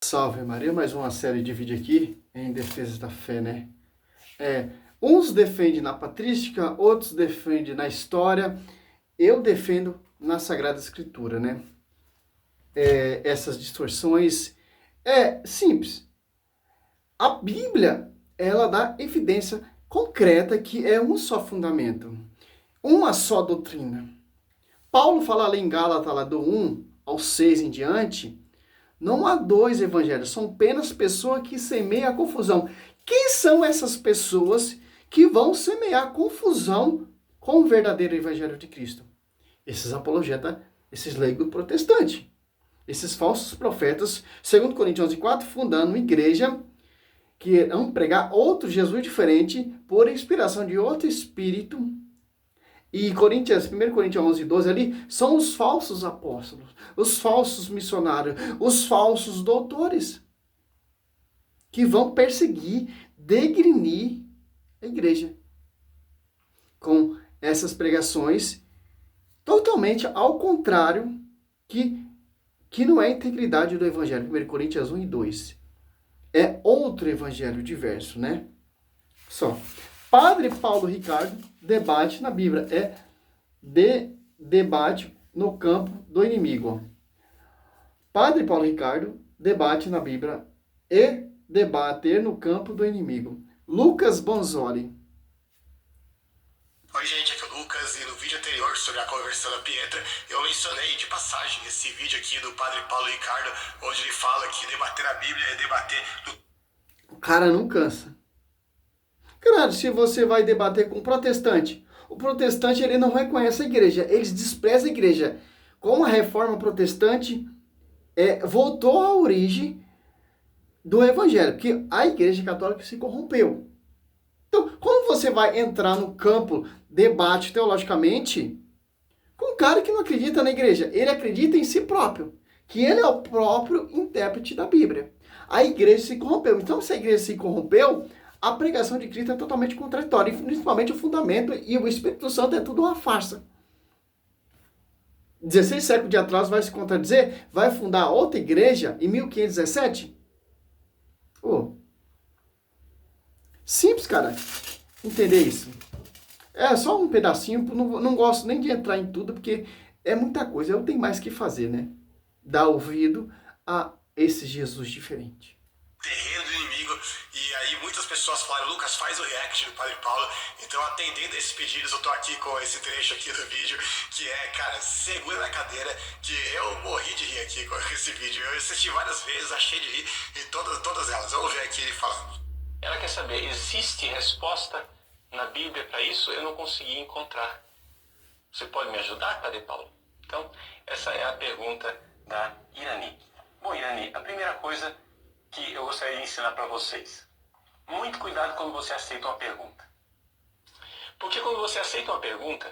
Salve Maria, mais uma série de vídeo aqui em defesa da fé, né? Uns defendem na patrística, outros defendem na história, eu defendo na Sagrada Escritura, né? Essas distorções é simples. A Bíblia, ela dá evidência concreta que é um só fundamento, uma só doutrina. Paulo fala lá em Gálatas, lá do 1 ao 6 em diante, não há dois evangelhos, são apenas pessoas que semeiam a confusão. Quem são essas pessoas que vão semear confusão com o verdadeiro evangelho de Cristo? Esses apologetas, esses leigos protestantes, esses falsos profetas, segundo Coríntios 11:4, fundando uma igreja que vão pregar outro Jesus diferente por inspiração de outro espírito. E 1 Coríntios 11:12 ali, são os falsos apóstolos, os falsos missionários, os falsos doutores, que vão perseguir, degrinir a igreja com essas pregações totalmente ao contrário, que não é a integridade do evangelho. 1 Coríntios 1:2. É outro evangelho diverso, né? Só. Padre Paulo Ricardo debate na Bíblia. Debate no campo do inimigo. Padre Paulo Ricardo debate na Bíblia e debater no campo do inimigo. Lucas Bonzoli. Oi gente, aqui é o Lucas e no vídeo anterior sobre a conversão da Pietra, eu mencionei de passagem esse vídeo aqui do Padre Paulo Ricardo, onde ele fala que debater a Bíblia é debater O cara não cansa. Claro, se você vai debater com um protestante, o protestante ele não reconhece a igreja, eles desprezam a igreja. Com a reforma protestante, voltou à origem do evangelho, porque a igreja católica se corrompeu. Então, como você vai entrar no campo, debate teologicamente, com um cara que não acredita na igreja? Ele acredita em si próprio, que ele é o próprio intérprete da Bíblia. A igreja se corrompeu. Então, se a igreja se corrompeu, a pregação de Cristo é totalmente contraditória, principalmente o fundamento e o Espírito Santo é tudo uma farsa. 16 séculos de atraso vai se contradizer? Vai fundar outra igreja em 1517? Simples, cara, entender isso. É só um pedacinho, não gosto nem de entrar em tudo, porque é muita coisa, eu tenho mais que fazer, né? Dar ouvido a esse Jesus diferente. terreno do inimigo, e aí muitas pessoas falaram: Lucas, faz o react do Padre Paulo. Então, atendendo a esses pedidos, eu tô aqui com esse trecho aqui do vídeo, que cara, segura na cadeira, que eu morri de rir aqui com esse vídeo. Eu assisti várias vezes, achei de rir em todas elas. Vamos ver aqui ele falando. Ela quer saber, existe resposta na Bíblia para isso? Eu não consegui encontrar. Você pode me ajudar, Padre Paulo? Então, essa é a pergunta da Irani. Bom, Irani, a primeira coisa que eu gostaria de ensinar para vocês. Muito cuidado quando você aceita uma pergunta. Porque quando você aceita uma pergunta,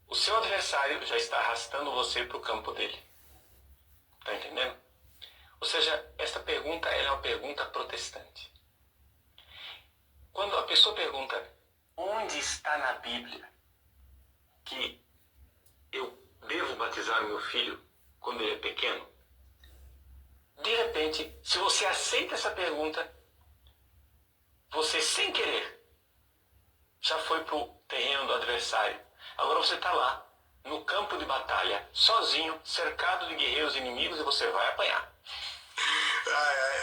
o seu adversário já está arrastando você para o campo dele. Está entendendo? Ou seja, esta pergunta ela é uma pergunta protestante. Quando a pessoa pergunta, onde está na Bíblia que eu devo batizar meu filho quando ele é pequeno? De repente, se você aceita essa pergunta, você sem querer já foi para o terreno do adversário. Agora você está lá, no campo de batalha, sozinho, cercado de guerreiros inimigos, e você vai apanhar.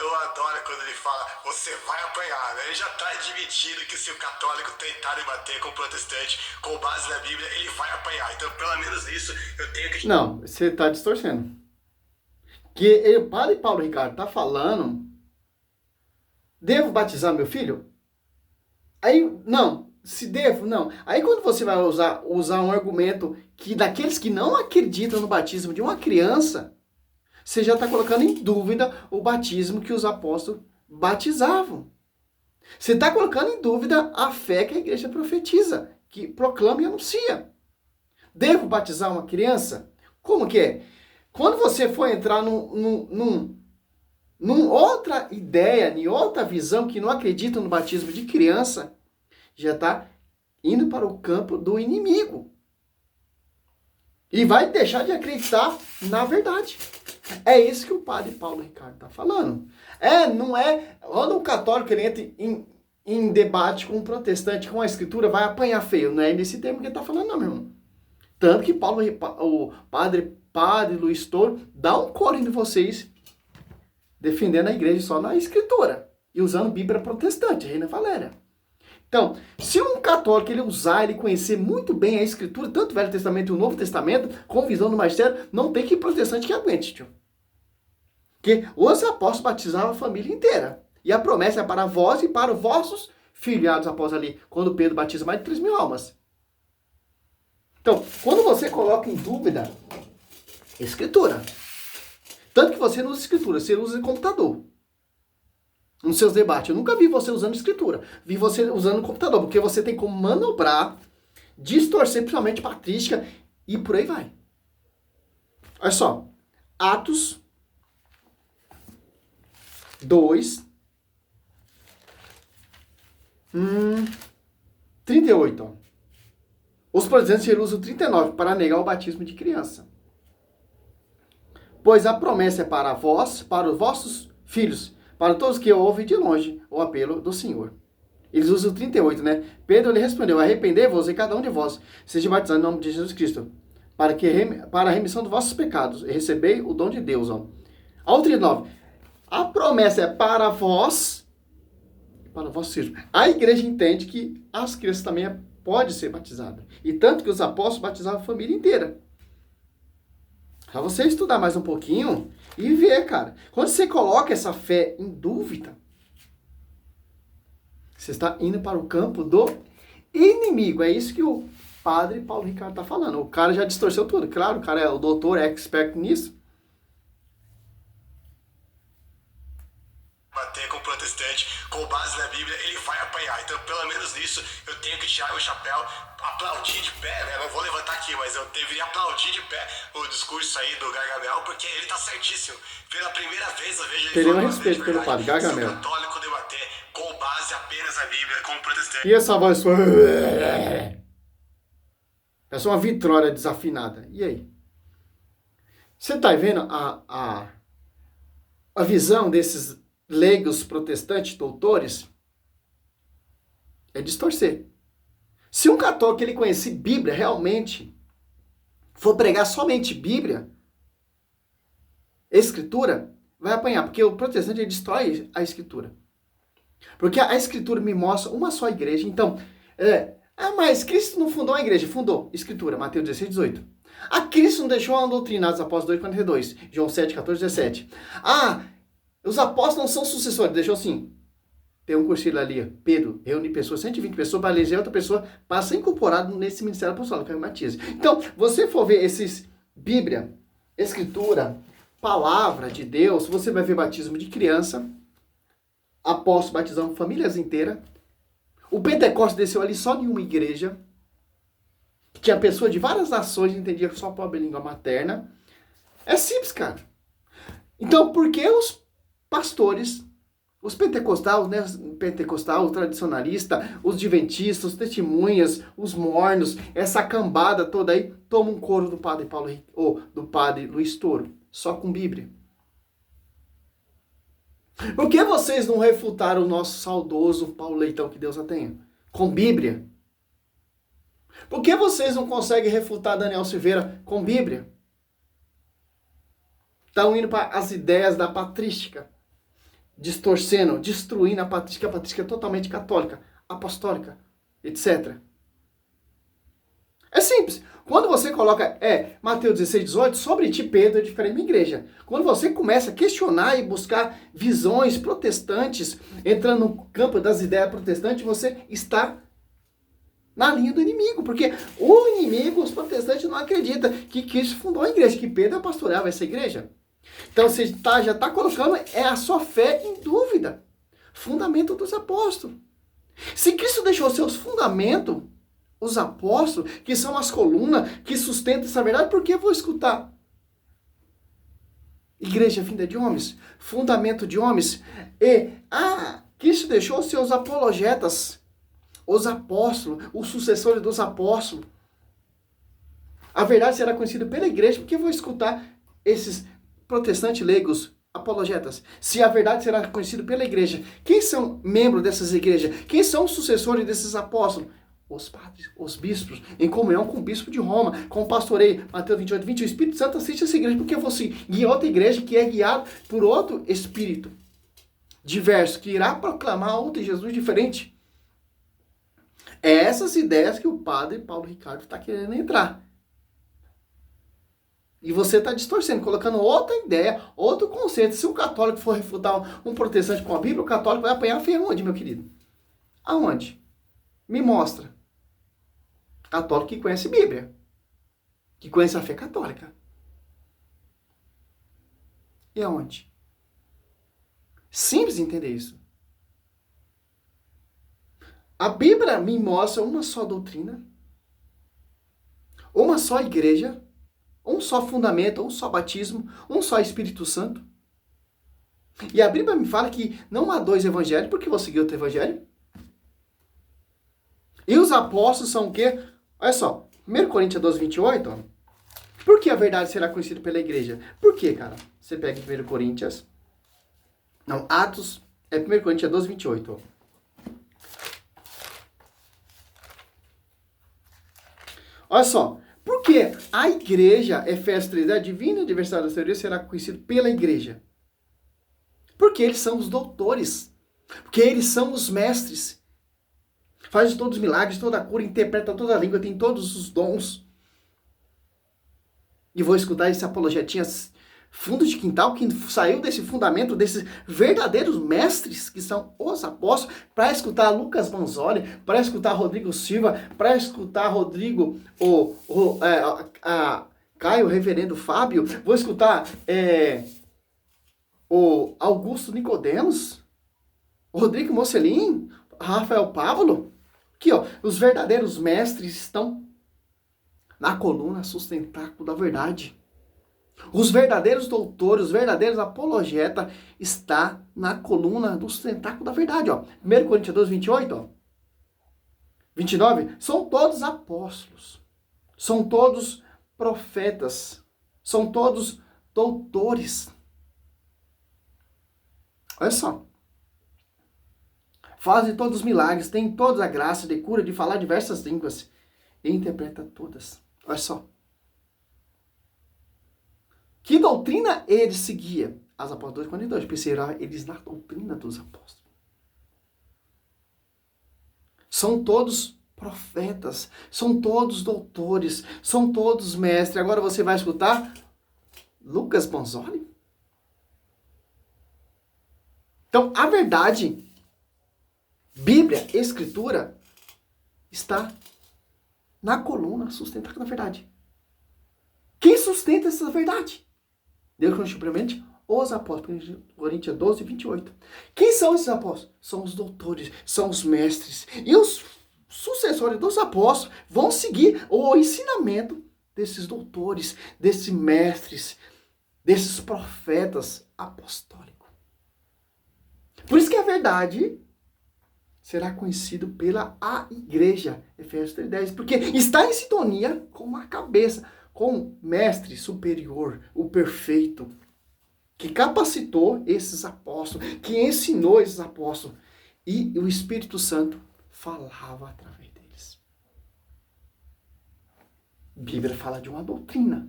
Eu adoro quando ele fala, você vai apanhar, né? Ele já está admitindo que se o católico tentar debater com o protestante com base na Bíblia, ele vai apanhar. Então, pelo menos isso, eu tenho que... Não, você está distorcendo. Que o Padre Paulo Ricardo está falando, devo batizar meu filho? Aí, não. Se devo, não. Aí quando você vai usar um argumento que daqueles que não acreditam no batismo de uma criança, você já está colocando em dúvida o batismo que os apóstolos batizavam. Você está colocando em dúvida a fé que a igreja profetiza, que proclama e anuncia. Devo batizar uma criança? Como que é? Quando você for entrar num outra ideia, em outra visão que não acredita no batismo de criança, já está indo para o campo do inimigo. E vai deixar de acreditar na verdade. É isso que o padre Paulo Ricardo está falando. Não é... Quando um católico ele entra em debate com um protestante com a escritura, vai apanhar feio. Não é nesse termo que ele está falando, não, meu irmão. Tanto que o padre Luiz Toro dá um coro em vocês defendendo a igreja só na escritura e usando Bíblia protestante, Reina Valéria. Então, se um católico ele usar, ele conhecer muito bem a escritura, tanto o Velho Testamento e o Novo Testamento, com visão do magistério, não tem que protestante que aguente, tio. Porque os apóstolos batizavam a família inteira. E a promessa é para vós e para os vossos filhados, após ali, quando Pedro batiza mais de 3.000 almas. Então, quando você coloca em dúvida, escritura. Tanto que você não usa escritura, você usa computador. Nos seus debates. Eu nunca vi você usando escritura. Vi você usando computador, porque você tem como manobrar, distorcer, principalmente patrística, e por aí vai. Olha só. Atos 2, 38. Ó. Os protestantes usam 39 para negar o batismo de criança. Pois a promessa é para vós, para os vossos filhos, para todos que ouvem de longe o apelo do Senhor. Eles usam 38, né? Pedro lhe respondeu, arrependei-vos e cada um de vós seja batizado em nome de Jesus Cristo, para a remissão dos vossos pecados, e recebei o dom de Deus. Ó. Ao 39, a promessa é para vós, para vossos filhos. A igreja entende que as crianças também podem ser batizadas. E tanto que os apóstolos batizavam a família inteira. Para você estudar mais um pouquinho e ver, cara. Quando você coloca essa fé em dúvida, você está indo para o campo do inimigo. É isso que o padre Paulo Ricardo está falando. O cara já distorceu tudo. Claro, o cara é o doutor, é expert nisso. Bater com o protestante com base na Bíblia, ele vai apanhar. Então, pelo menos nisso, eu tenho que tirar o chapéu, aplaudir de pé, né? Não vou levantar aqui, mas eu deveria aplaudir de pé o discurso aí do Gargamel, porque ele tá certíssimo. Pela primeira vez eu vejo ele Teria um respeito pelo padre Gargamel. Se o católico debater com base apenas na Bíblia, com o protestante. E essa voz foi... Essa é uma vitrola desafinada. E aí? Você tá vendo a visão desses leigos protestantes, doutores? É distorcer. Se um católico ele conhecer Bíblia realmente, for pregar somente Bíblia, Escritura, vai apanhar. Porque o protestante ele destrói a Escritura. Porque a Escritura me mostra uma só igreja. Então, mas Cristo não fundou a igreja. Fundou. Escritura, Mateus 16, 18. Cristo não deixou a doutrina dos apóstolos 2,42. João 7, 14, 17. Os apóstolos não são sucessores. Deixou assim. Tem um cursilho ali, Pedro, reúne pessoas, 120 pessoas, para eleger outra pessoa para ser incorporado nesse ministério apostólico, que é o batismo. Então, você for ver esses Bíblia, Escritura, Palavra de Deus, você vai ver batismo de criança, apóstolos batizando famílias inteiras. O Pentecostes desceu ali só em uma igreja, que tinha pessoas de várias nações, entendia só a própria língua materna. É simples, cara. Então, por que os pastores, os pentecostais, né? Pentecostal, o tradicionalista, os adventistas, os testemunhas, os mornos, essa cambada toda aí, toma um coro do padre Paulo ou do padre Luiz Toro, só com Bíblia. Por que vocês não refutaram o nosso saudoso Paulo Leitão, que Deus a tenha, com Bíblia? Por que vocês não conseguem refutar Daniel Silveira com Bíblia? Estão indo para as ideias da patrística, distorcendo, destruindo a patrística é totalmente católica, apostólica, etc. É simples. Quando você coloca, Mateus 16, 18, sobre ti, Pedro, é diferente da igreja. Quando você começa a questionar e buscar visões protestantes, entrando no campo das ideias protestantes, você está na linha do inimigo. Porque o inimigo, os protestantes, não acreditam que Cristo fundou a igreja, que Pedro pastoreava essa igreja. Então você já está colocando a sua fé em dúvida. Fundamento dos apóstolos. Se Cristo deixou seus fundamentos, os apóstolos, que são as colunas que sustentam essa verdade, por que eu vou escutar? Igreja vinda de homens, fundamento de homens. Cristo deixou seus apologetas, os apóstolos, os sucessores dos apóstolos. A verdade será conhecida pela igreja, por que eu vou escutar esses protestantes, leigos, apologetas. Se a verdade será conhecida pela igreja. Quem são membros dessas igrejas? Quem são os sucessores desses apóstolos? Os padres, os bispos, em comunhão com o bispo de Roma, com o pastoreio. Mateus 28, 20. O Espírito Santo assiste essa igreja porque você guia outra igreja que é guiada por outro Espírito diverso, que irá proclamar outro Jesus diferente. É essas ideias que o padre Paulo Ricardo está querendo entrar. E você está distorcendo, colocando outra ideia, outro conceito. Se um católico for refutar um protestante com a Bíblia, o católico vai apanhar feio onde, meu querido? Aonde? Me mostra. Católico que conhece Bíblia. Que conhece a fé católica. E aonde? Simples entender isso. A Bíblia me mostra uma só doutrina, uma só igreja, um só fundamento, um só batismo, um só Espírito Santo. E a Bíblia me fala que não há dois evangelhos, porque vou seguir outro evangelho. E os apóstolos são o quê? Olha só, 1 Coríntios 12, 28, ó. Por que a verdade será conhecida pela igreja? Por quê, cara? Você pega 1 Coríntios... Não, Atos... É 1 Coríntios 12, 28, ó. Olha só. Por que a igreja, Efésios 3, a divina adversária da teoria será conhecida pela igreja? Porque eles são os doutores. Porque eles são os mestres. Faz todos os milagres, toda a cura, interpreta toda a língua, tem todos os dons. E vou escutar esse apologetinha fundo de quintal que saiu desse fundamento, desses verdadeiros mestres que são os apóstolos, para escutar Lucas Manzoli, para escutar Rodrigo Silva, para escutar Rodrigo, Caio, reverendo Fábio, vou escutar o Augusto Nicodemos, Rodrigo Mocelin, Rafael Pablo. Aqui, ó, os verdadeiros mestres estão na coluna sustentáculo da verdade. Os verdadeiros doutores, os verdadeiros apologetas está na coluna do sustentáculo da verdade, ó. 1 Coríntios 12, 28, ó. 29, são todos apóstolos, são todos profetas, são todos doutores. Olha só. Fazem todos os milagres, têm toda a graça de cura, de falar diversas línguas. E interpreta todas. Olha só. Que doutrina eles seguiam? As apóstolos 42. Perseveram eles na doutrina dos apóstolos. São todos profetas. São todos doutores. São todos mestres. Agora você vai escutar Lucas Manzoli. Então, a verdade... Bíblia, Escritura, está na coluna sustentáculo da verdade. Quem sustenta essa verdade? Deus constitucionalmente, os apóstolos. Coríntios 12, 28. Quem são esses apóstolos? São os doutores, são os mestres. E os sucessores dos apóstolos vão seguir o ensinamento desses doutores, desses mestres, desses profetas apostólicos. Por isso que a verdade... será conhecido pela a igreja, Efésios 3:10, porque está em sintonia com a cabeça, com o mestre superior, o perfeito, que capacitou esses apóstolos, que ensinou esses apóstolos, e o Espírito Santo falava através deles. A Bíblia fala de uma doutrina.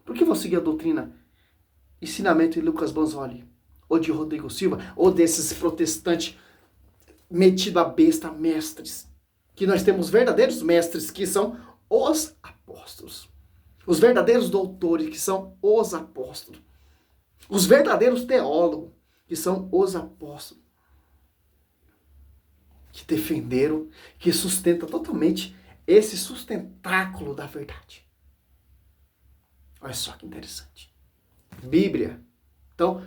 Por que vou seguir a doutrina? Ensinamento de Lucas Manzoli, ou de Rodrigo Silva, ou desses protestantes metido a besta, mestres. Que nós temos verdadeiros mestres, que são os apóstolos. Os verdadeiros doutores, que são os apóstolos. Os verdadeiros teólogos, que são os apóstolos. Que defenderam, que sustentam totalmente esse sustentáculo da verdade. Olha só que interessante. Bíblia. Então,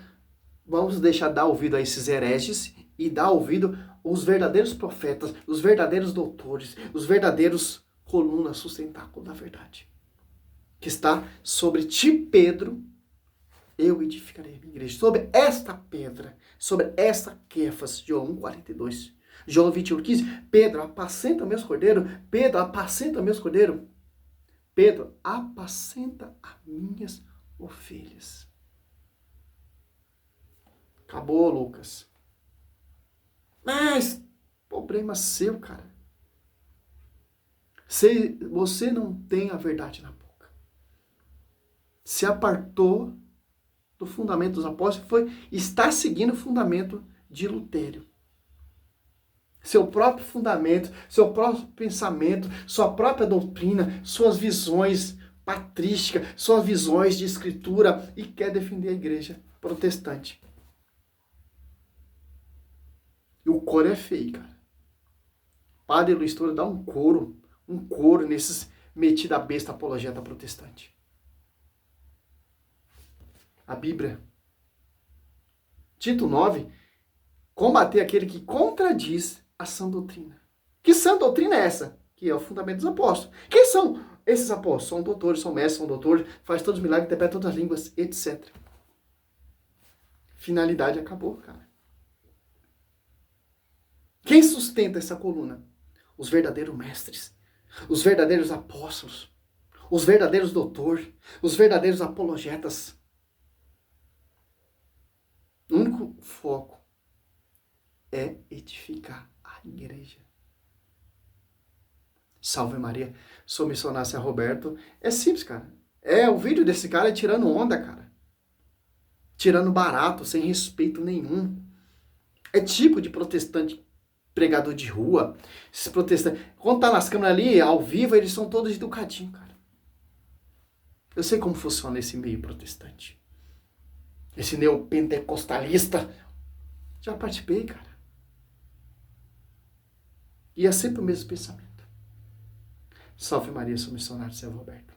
vamos deixar dar ouvido a esses hereges e dar ouvido os verdadeiros profetas, os verdadeiros doutores, os verdadeiros colunas sustentáculo da verdade. Que está sobre ti, Pedro, eu edificarei a minha igreja. Sobre esta pedra, sobre esta Quefas, João 1,42. João 21,15. Pedro, apacenta meus cordeiros. Pedro, apacenta meus cordeiros. Pedro, apacenta as minhas ovelhas. Acabou, Lucas. Mas, problema seu, cara. Você não tem a verdade na boca. Se apartou do fundamento dos apóstolos, está seguindo o fundamento de Lutério. Seu próprio fundamento, seu próprio pensamento, sua própria doutrina, suas visões patrísticas, suas visões de escritura, e quer defender a igreja protestante. E o coro é feio, cara. Padre Luiz Toro dá um couro nesses metida besta apologeta protestante. A Bíblia. Tito 9, combater aquele que contradiz a sã doutrina. Que sã doutrina é essa? Que é o fundamento dos apóstolos. Quem são esses apóstolos? São doutores, são mestres, são doutores, faz todos os milagres, interpreta todas as línguas, etc. Finalidade acabou, cara. Quem sustenta essa coluna? Os verdadeiros mestres, os verdadeiros apóstolos, os verdadeiros doutores, os verdadeiros apologetas. O único foco é edificar a igreja. Salve Maria, sou missionário São Roberto. É simples, cara. O vídeo desse cara é tirando onda, cara. Tirando barato, sem respeito nenhum. É tipo de protestante pregador de rua. Esses protestantes, quando tá nas câmeras ali, ao vivo, eles são todos educadinhos, cara. Eu sei como funciona esse meio protestante. Esse neopentecostalista. Já participei, cara. E é sempre o mesmo pensamento. Salve Maria, sou missionário São Roberto.